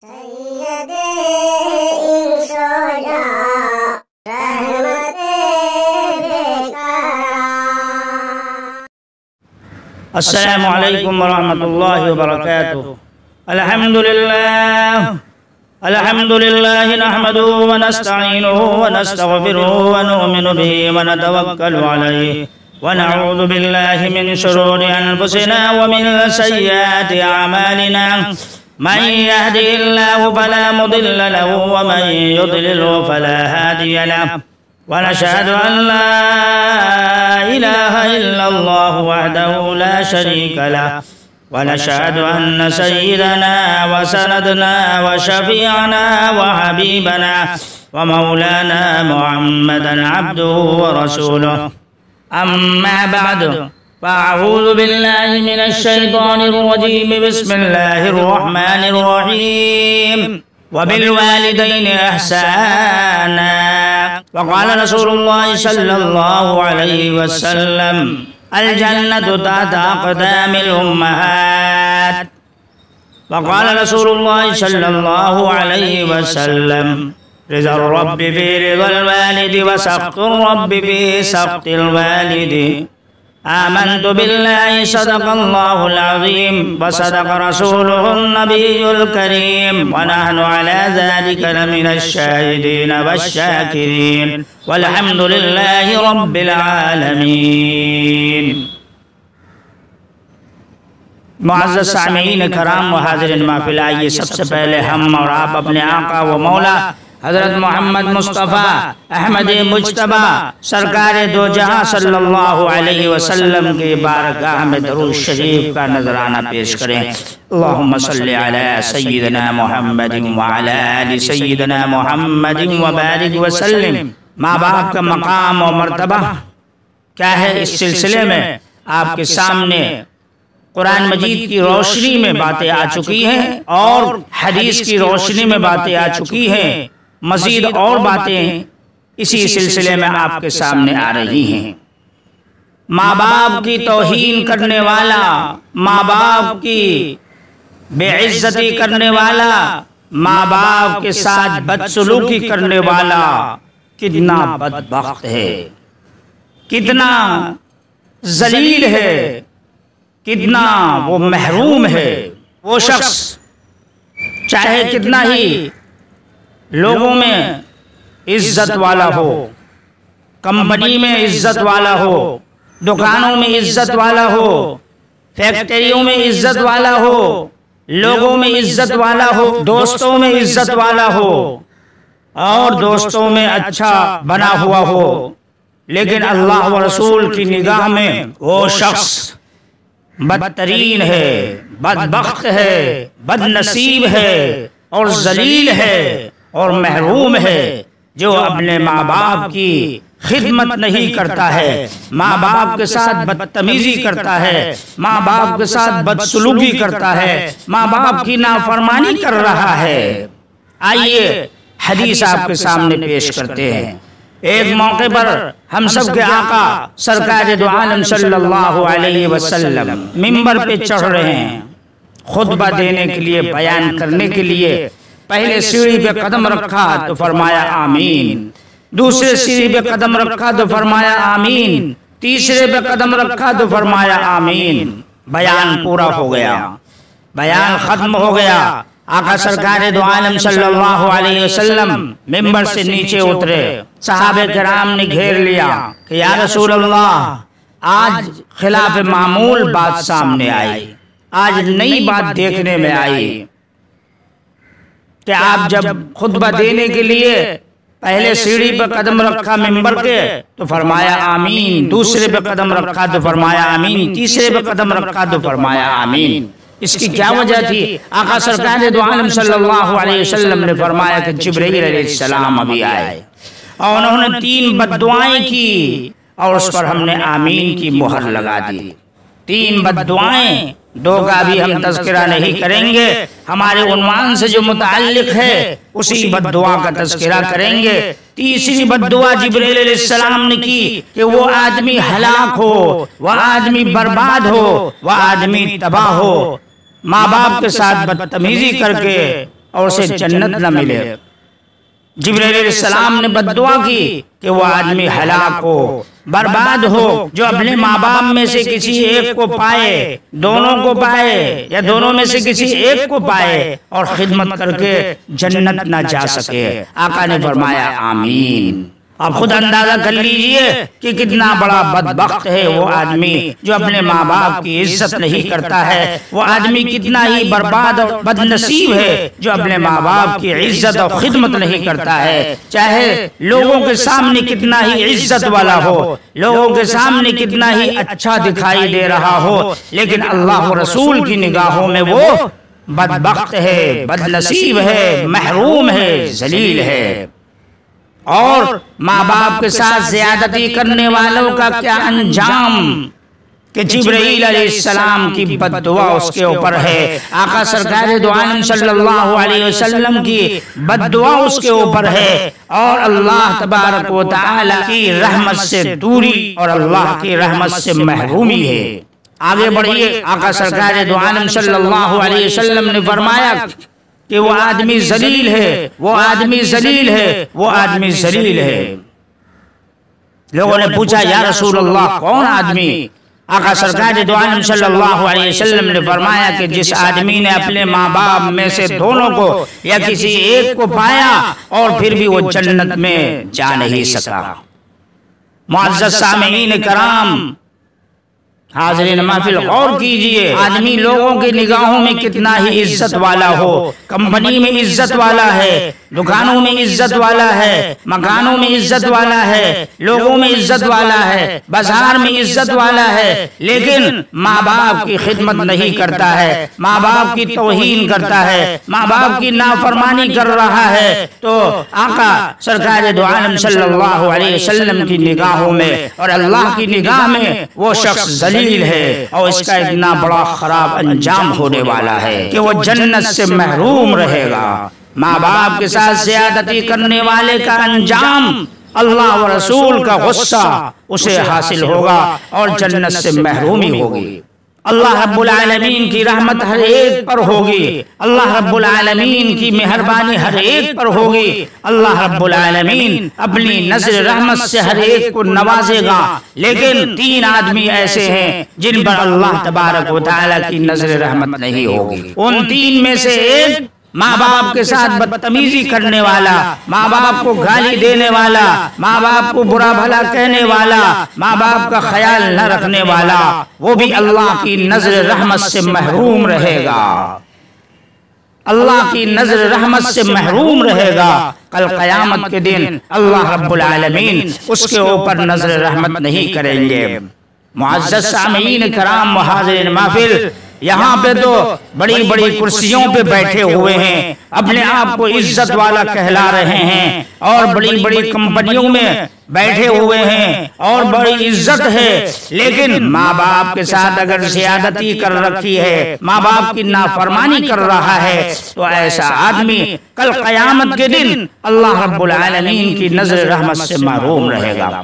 السلام علیکم ورحمۃ اللہ وبرکاتہ۔ الحمد للہ نحمده ونستعینه ونستغفره ونؤمن به ونتوکل علیہ ونعوذ باللہ من شرور انفسنا ومن سیئات اعمالنا من يهده الله فلا مضل له ومن يضلل فلا هادي له ونشهد أن لا إله إلا الله وحده لا شريك له ونشهد أن سيدنا وسندنا وشفيعنا وحبيبنا ومولانا محمدا عبده ورسوله أما بعد فأعوذ بالله من الشيطان الرجيم بسم الله الرحمن الرحيم وبالوالدين إحسانا وقال رسول الله صلى الله عليه وسلم الجنة تحت أقدام الأمهات وقال رسول الله صلى الله عليه وسلم رضا الرب في رضا الوالد وسخط الرب في سخط الوالد آمنت بالله صدق الله العظيم وصدق رسوله النبي الكريم ونحن على ذلك لمن الشاهدين والشاكرين والحمد لله رب العالمين۔ معزز سامعین کرام و حاضرین محفل، آئیے سب سے پہلے ہم اور آپ اپنے آقا و مولا حضرت محمد مصطفیٰ احمد مجتبیٰ سرکار دو جہاں صلی اللہ علیہ وسلم کی بارگاہ میں درود شریف کا نذرانہ پیش کریں۔ اللہم صلی علی سیدنا محمد وعلی آل سیدنا محمد وبارک وسلم۔ ماں باپ کا مقام و مرتبہ کیا ہے، اس سلسلے میں آپ کے سامنے قرآن مجید کی روشنی میں باتیں آ چکی ہیں اور حدیث کی روشنی میں باتیں آ چکی ہیں، مزید اور باتیں اسی سلسلے میں آپ کے سامنے آ رہی ہیں۔ ماں باپ کی توہین کرنے والا، ماں باپ کی بے عزتی کرنے والا، ماں باپ کے ساتھ بدسلوکی کرنے والا کتنا بدبخت ہے، کتنا ذلیل ہے، کتنا وہ محروم ہے۔ وہ شخص چاہے کتنا ہی لوگوں میں عزت والا ہو، کمپنی میں عزت والا ہو، دکانوں میں عزت والا ہو، فیکٹریوں میں عزت والا ہو، لوگوں میں عزت والا ہو، دوستوں میں عزت والا ہو اور دوستوں میں اچھا بنا ہوا ہو، لیکن اللہ و رسول کی نگاہ میں وہ شخص بدترین ہے، بدبخت ہے، بدنصیب ہے اور ذلیل ہے اور محروم ہے، جو اپنے ماں باپ کی خدمت نہیں کرتا ہے، ماں باپ کے ساتھ بدتمیزی کرتا ہے، ماں باپ کے ساتھ بدسلوکی کرتا ہے، ماں باپ کی نافرمانی کر رہا ہے۔ آئیے حدیث آپ کے سامنے پیش کرتے ہیں۔ ایک موقع پر ہم سب کے آقا سرکار دو عالم صلی اللہ علیہ وسلم منبر پہ چڑھ رہے ہیں، خطبہ دینے کے لیے، بیان کرنے کے لیے۔ پہلے سیڑھی پہ قدم رکھا تو فرمایا آمین، دوسرے سیڑھی پہ قدم رکھا تو فرمایا آمین، تیسرے پہ قدم رکھا تو فرمایا آمین۔ بیان پورا ہو گیا، بیان ختم ہو گیا۔ آقا سرکار دو عالم صلی اللہ علیہ وسلم منبر سے نیچے اترے، صحابہ کرام نے گھیر لیا کہ یا رسول اللہ، آج خلاف معمول بات سامنے آئی، آج نئی بات دیکھنے میں آئی کہ آپ جب خطبہ دینے کے لیے پہلے سیڑھی پہ قدم رکھا منبر کے تو فرمایا آمین، دوسرے پہ قدم رکھا تو فرمایا آمین، تیسرے پہ قدم رکھا تو فرمایا آمین۔ اس کی کیا وجہ تھی؟ آقا سرکار دو عالم صلی اللہ علیہ وسلم نے فرمایا کہ جبرائیل علیہ السلام ابھی آئے اور انہوں نے 3 بددعائیں کی اور اس پر ہم نے آمین کی مہر لگا دی۔ 3 بددعائیں، 2 کا بھی ہم تذکرہ نہیں کریں گے، ہمارے عنوان سے جو متعلق ہے اسی بددعا کا تذکرہ کریں گے۔ تیسری بددعا جبرائیل علیہ السلام نے کی کہ وہ آدمی ہلاک ہو، وہ آدمی برباد ہو، وہ آدمی تباہ ہو، ماں باپ کے ساتھ بدتمیزی کر کے اور اسے جنت نہ ملے۔ جبرائیل علیہ السلام نے بد دعا کی کہ وہ آدمی ہلاک ہو، برباد ہو جو اپنے ماں باپ میں سے کسی ایک کو پائے، دونوں کو پائے یا دونوں میں سے کسی ایک کو پائے اور خدمت کر کے جنت نہ جا سکے۔ آقا نے فرمایا آمین۔ آپ خود اندازہ کر لیجئے کہ کتنا بڑا بدبخت ہے وہ آدمی جو اپنے ماں باپ کی عزت نہیں کرتا ہے، وہ آدمی کتنا ہی برباد اور بد نصیب ہے جو اپنے ماں باپ کی عزت اور خدمت نہیں کرتا ہے، چاہے لوگوں کے سامنے کتنا ہی عزت والا ہو، لوگوں کے سامنے کتنا ہی اچھا دکھائی دے رہا ہو، لیکن اللہ و رسول کی نگاہوں میں وہ بدبخت ہے، بد نصیب ہے، محروم ہے، ذلیل ہے۔ اور ماں باپ کے ساتھ زیادتی کرنے والوں کا کیا انجام کہ جبرائیل علیہ السلام کی بد دعا اس کے اوپر ہے، آقا سرکار دو عالم صلی اللہ علیہ وسلم کی بد دعا اس کے اوپر ہے، اور اللہ تبارک و تعالی کی رحمت سے دوری اور اللہ کی رحمت سے محرومی ہے۔ آگے بڑھیے، آقا سرکار دو عالم صلی اللہ علیہ وسلم نے فرمایا کہ وہ آدمی ذلیل ہے، وہ آدمی ذلیل ہے، وہ آدمی ذلیل ہے۔ لوگوں نے پوچھا یا رسول اللہ کون آدمی؟ آقا سرکار دو عالم صلی اللہ علیہ وسلم نے فرمایا کہ جس آدمی نے اپنے ماں باپ میں سے دونوں کو یا کسی ایک کو پایا اور پھر بھی وہ جنت میں جا نہیں سکا۔ معزز سامعین کرام، حاضرین محفل غور کیجئے، آدمی لوگوں کی نگاہوں میں کتنا ہی عزت والا ہو، کمپنی میں عزت والا ہے، دکانوں میں عزت والا ہے، مکانوں میں عزت والا ہے، لوگوں میں عزت والا ہے، بازار میں عزت والا ہے، لیکن ماں باپ کی خدمت نہیں کرتا ہے، ماں باپ کی توہین کرتا ہے، ماں باپ کی نافرمانی کر رہا ہے، تو آقا سرکار دو عالم صلی اللہ علیہ وسلم کی نگاہوں میں اور اللہ کی نگاہ میں وہ شخص ذلیل ہے، اور اس کا اتنا بڑا خراب انجام ہونے والا ہے کہ وہ جنت سے محروم رہے گا۔ ماں باپ کے ساتھ زیادتی کرنے والے کا انجام اللہ و رسول کا غصہ اسے حاصل ہوگا اور جنت سے محرومی ہوگی۔ اللہ رب العالمین کی رحمت ہر ایک پر ہوگی، اللہ رب العالمین کی مہربانی ہر ایک پر ہوگی، اللہ رب العالمین اپنی نظر رحمت سے ہر ایک کو نوازے گا، لیکن تین آدمی ایسے ہیں جن پر اللہ تبارک و تعالی کی نظر رحمت نہیں ہوگی۔ ان تین میں سے ایک ماں باپ کے ساتھ بدتمیزی کرنے والا، ماں باپ کو گالی دینے والا، ماں باپ کو برا بھلا کہنے والا، ماں باپ کا خیال نہ رکھنے والا، وہ بھی اللہ کی نظر رحمت سے محروم رہے گا، اللہ کی نظر رحمت سے محروم رہے گا۔ کل قیامت کے دن اللہ رب العالمین اس کے اوپر نظر رحمت نہیں کریں گے۔ معزز سامعین کرام و حاضرین محفل، یہاں پہ تو بڑی بڑی کرسیوں پہ بیٹھے ہوئے ہیں، اپنے آپ کو عزت والا کہلا رہے ہیں، اور بڑی بڑی کمپنیوں میں بیٹھے ہوئے ہیں اور بڑی عزت ہے، لیکن ماں باپ کے ساتھ اگر زیادتی کر رکھی ہے، ماں باپ کی نافرمانی کر رہا ہے، تو ایسا آدمی کل قیامت کے دن اللہ رب العالمین کی نظر رحمت سے محروم رہے گا۔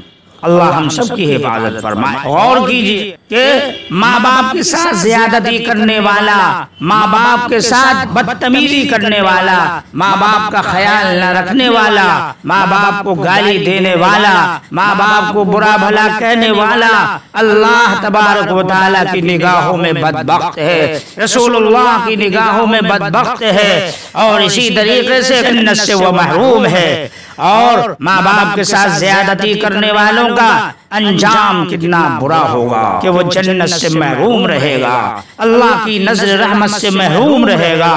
اللہ ہم سب کی حفاظت فرمائے۔ غور کیجیے کہ ماں باپ کے ساتھ زیادتی کرنے والا، ماں باپ کے ساتھ بدتمیزی کرنے والا، ماں باپ کا خیال نہ رکھنے والا، ماں باپ کو گالی دینے والا، ماں باپ کو برا بھلا کہنے والا، اللہ تبارک و تعالیٰ کی نگاہوں میں بدبخت ہے، رسول اللہ کی نگاہوں میں بدبخت ہے، اور اسی طریقے سے جنت سے وہ محروم ہے۔ اور ماں باپ کے ساتھ زیادتی کرنے والوں کا انجام کتنا برا ہوگا کہ وہ جنت سے محروم رہے گا، اللہ کی نظر رحمت سے محروم رہے گا،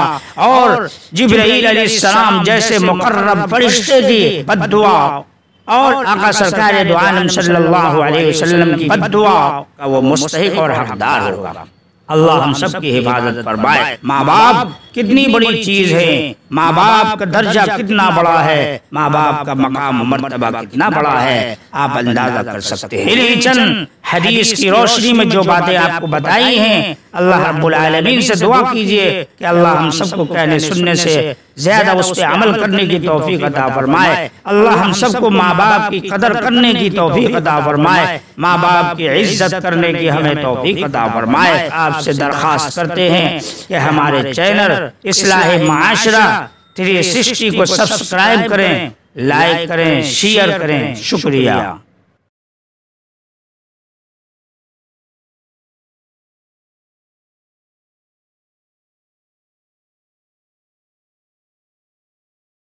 اور جبرائیل علیہ السلام جیسے مقرب فرشتے کی بد دعا اور آقا سرکار دو عالم صلی اللہ علیہ وسلم کی بد دعا کا وہ مستحق اور حقدار ہوگا۔ اللہ ہم سب کی حفاظت فرمائے۔ ماں باپ کتنی بڑی چیز ہے، ماں باپ کا درجہ کتنا بڑا ہے، ماں باپ کا مقام و مرتبہ کتنا بڑا ہے، آپ اندازہ کر سکتے ہیں۔ چند حدیث کی روشنی میں جو باتیں آپ کو بتائی ہیں، اللہ رب العالمین سے دعا کیجئے کہ اللہ ہم سب کو کہنے سننے سے زیادہ اس پہ عمل کرنے کی توفیق عطا فرمائے۔ اللہ ہم سب کو ماں باپ کی قدر کرنے کی توفیق عطا فرمائے، ماں باپ کی عزت کرنے کی ہمیں توفیق عطا فرمائے۔ آپ سے درخواست کرتے ہیں کہ ہمارے چینل اصلاح معاشرہ 360 کو سبسکرائب کریں، لائک کریں، شیئر کریں۔ شکریہ۔